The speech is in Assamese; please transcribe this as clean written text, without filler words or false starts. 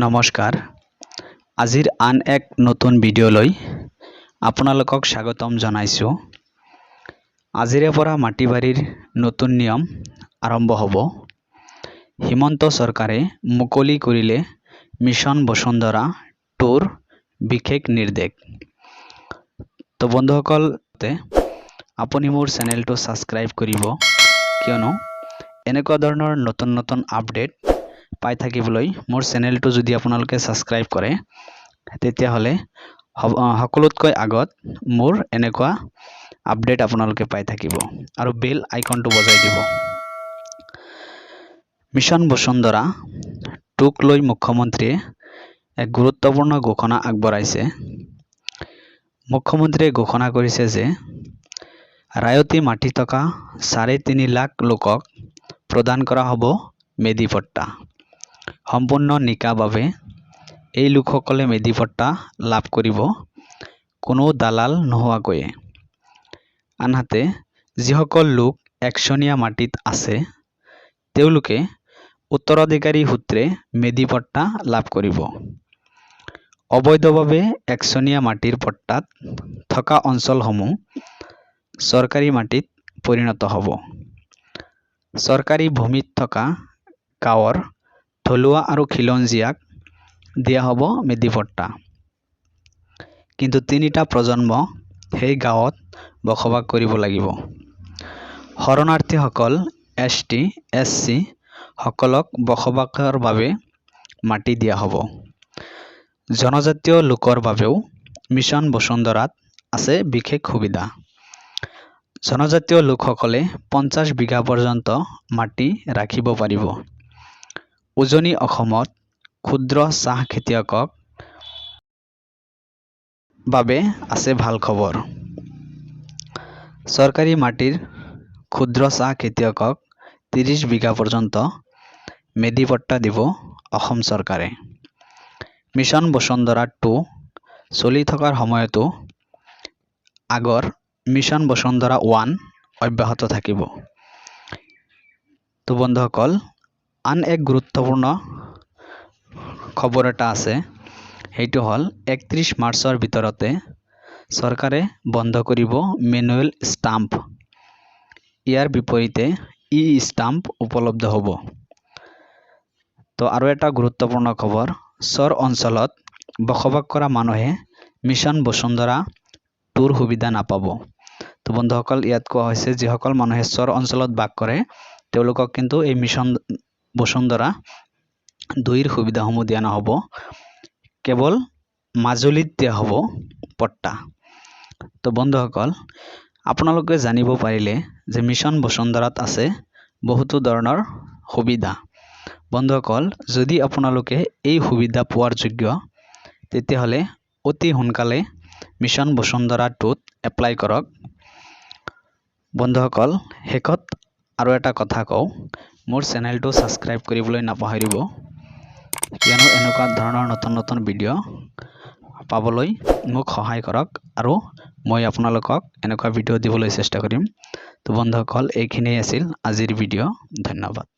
নমস্কাৰ আজিৰ আন এক নতুন ভিডিঅ'লৈ আপোনালোকক স্বাগতম জনাইছো। আজিৰে পৰা মাটিবাৰীৰ নতুন নিয়ম আৰম্ভ হ'ব। হিমন্ত চৰকাৰে মুকলি কৰিলে মিছন বসুন্ধৰা 2ৰ বিশেষ নিৰ্দেশ। তো বন্ধুসকল, আপুনি মোৰ চেনেলটো সাবস্ক্ৰাইব কৰিব, কিয়নো এনেকুৱা ধৰণৰ নতুন নতুন আপডেট পাই থাকিবলৈ মোৰ চেনেলটো যদি আপোনালোকে সাবস্ক্ৰাইব কৰে তেতিয়া হলে সকলোতকৈ আগত মোৰ এনেকুৱা আপডেট আপোনালোকে পাই থাকিব আৰু বেল আইকনটো বজাই দিব। মিছন বসুন্ধৰা 2ক লৈ মুখ্যমন্ত্ৰীয়ে এক গুৰুত্বপূৰ্ণ ঘোষণা আগবঢ়াইছে। মুখ্যমন্ত্ৰীয়ে ঘোষণা কৰিছে যে ৰায়তী মাটি থকা 3.5 লাখ লোকক প্ৰদান কৰা হ'ব মেধিপট্টা। সম্পূৰ্ণ নিকাভাৱে এই লোকসকলে মেধিপট্টা লাভ কৰিব, কোনো দালাল নোহোৱাকৈ। আনহাতে যিসকল লোক একচনীয়া মাটিত আছে তেওঁলোকে উত্তৰাধিকাৰী সূত্ৰে মেধিপট্টা লাভ কৰিব। অবৈধভাৱে একচনীয়া মাটিৰ পট্টাত থকা অঞ্চলসমূহ চৰকাৰী মাটিত পৰিণত হ'ব। চৰকাৰী ভূমিত থকা গাঁৱৰ থলুৱা আৰু খিলঞ্জীয়াক দিয়া হ'ব মেধিপট্টা, কিন্তু 3টা প্ৰজন্ম সেই গাঁৱত বসবাস কৰিব লাগিব। শৰণাৰ্থীসকল ST SC সকলক বসবাসৰ বাবে মাটি দিয়া হ'ব। জনজাতীয় লোকৰ বাবেও মিছন বসুন্ধৰাত আছে বিশেষ সুবিধা। জনজাতীয় লোকসকলে 50 বিঘা পৰ্যন্ত মাটি ৰাখিব পাৰিব। উজনি অসমত ক্ষুদ্ৰ চাহ খেতিয়কক বাবে আছে ভাল খবৰ। চৰকাৰী মাটিৰ ক্ষুদ্ৰ চাহ খেতিয়কক 30 বিঘা পৰ্যন্ত মেধিপট্টা দিব অসম চৰকাৰে। মিছন বসুন্ধৰা 2 চলি থকাৰ সময়তো আগৰ মিছন বসুন্ধৰা 1 অব্যাহত থাকিব। তো বন্ধুসকল, আন এক গুৰুত্বপূৰ্ণ খবৰ এটা আছে, সেইটো হ'ল 31 মাৰ্চৰ ভিতৰতে চৰকাৰে বন্ধ কৰিব মেনুৱেল ষ্টাম্প। ইয়াৰ বিপৰীতে ষ্টাম্প উপলব্ধ হ'ব। তো আৰু এটা গুৰুত্বপূৰ্ণ খবৰ, চৰ অঞ্চলত বসবাস কৰা মানুহে মিছন বসুন্ধৰা 2ৰ সুবিধা নাপাব। তো বন্ধুসকল, ইয়াত কোৱা হৈছে যিসকল মানুহে চৰ অঞ্চলত বাস কৰে তেওঁলোকক কিন্তু এই মিছন বসুন্ধৰা 2ৰ সুবিধাসমূহ দিয়া নহ'ব, কেৱল মাজুলীত দিয়া হ'ব পট্টা। তো বন্ধুসকল, আপোনালোকে জানিব পাৰিলে যে মিছন বসুন্ধৰাত আছে বহুতো ধৰণৰ সুবিধা। বন্ধুসকল, যদি আপোনালোকে এই সুবিধা পোৱাৰ যোগ্য তেতিয়াহ'লে অতি সোনকালে মিছন বসুন্ধৰা 2ত এপ্লাই কৰক। বন্ধুসকল, শেষত আৰু এটা কথা কওঁ, মোৰ চেনেলটো সাবস্ক্ৰাইব কৰিবলৈ নাপাহৰিব, কিয়নো এনেকুৱা ধৰণৰ নতুন নতুন ভিডিঅ' পাবলৈ মোক সহায় কৰক আৰু মই আপোনালোকক এনেকুৱা ভিডিঅ' দিবলৈ চেষ্টা কৰিম। তো বন্ধুসকল, এইখিনিয়ে আছিল আজিৰ ভিডিঅ'। ধন্যবাদ।